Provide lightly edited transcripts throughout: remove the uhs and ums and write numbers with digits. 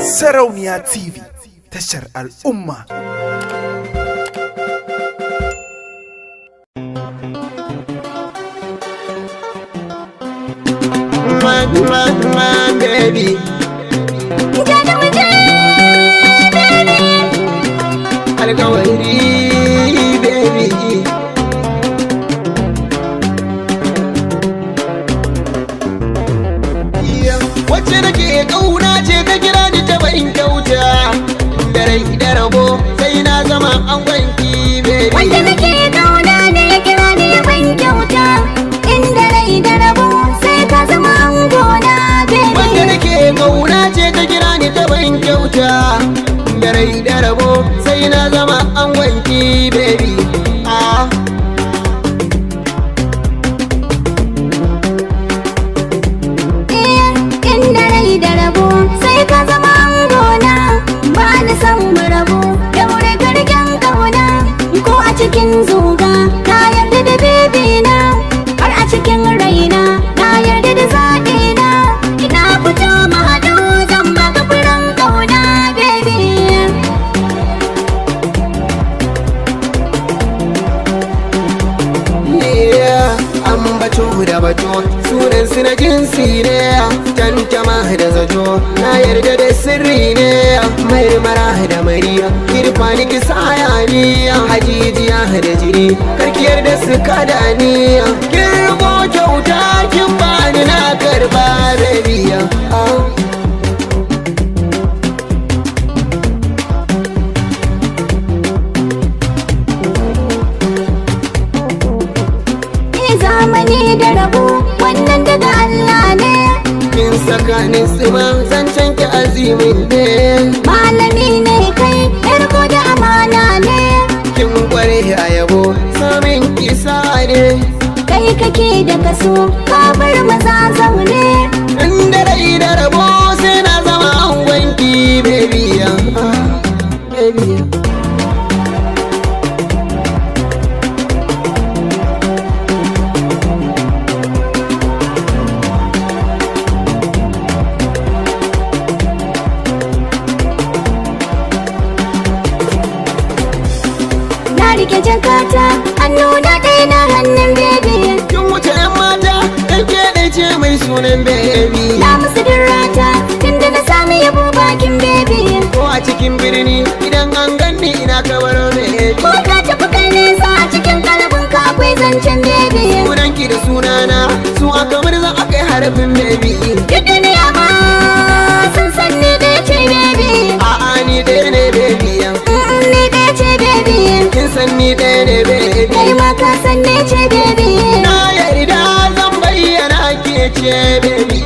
Sarauniya TV, tashar al'umma. Man, baby. Alkawari, baby. Wacce nake kauna ce ta kira ni ta bayin kyauta, da rai da rabo sai na zama an gwanki, baby. Wanda nake kauna ne ya kira ni ya ban kyauta, inda rai da rabo sai ka zama an gona, baby. Wanda nake kauna ce ta kira ni ta bayin kyauta, da rai da rabo sai na zama an gwanki, baby. Inda rai da rabo sai ka zama an gona, ba ni san mu rabu da wuri gargen kauna, ko a cikin zuga na yarda da baby na, har a cikin raina na yarda da zaɓi na, ina fito mu haɗu zan baka furen kauna, baby. Bato da bato sunan su na jinsi ne, tantama da zato na yarda da sirri ne, marmara da mariya kirfa ni ki sayani, hajijiya da jiri karkiyar da su kada ni, kirbo kyauta kin bani na karba, baby. Zamani da rabo wannan daga Allah ne, kin tsakanin su ma zancen ki azimin ne, malami ne kai yarko da amana ne, kin kware a yabo samin kisa ne, kai kake da kaso ka bar maza zaune, inda rai da rabo sai na zama an wanki, baby. Baby. rike jakata hannu na ɗaya na hannun baby, kin wuce yan mata ɗan ke ce mai sunan baby, na musu dirrata tunda na sami yabo bakin baby, ko a cikin birni idan an ganni ina kabaro baby, ko ka tafi kai nesa a cikin kalabin ka akwai zancen baby, sunanki da sunana su aka murza akai harafin baby, duk duniya ma sun san ni ɗaya ce baby, a'a ni ɗaya ne baby, ni ɗaya ce baby, kin san ni ɗaya ne baby, kai ma ka san ne ce baby, na yarda zan bayyana ke ce baby.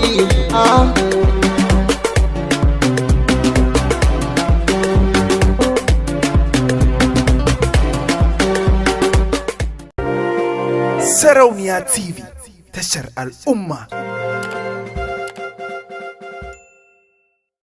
Sarauniya TV, tashar al'umma.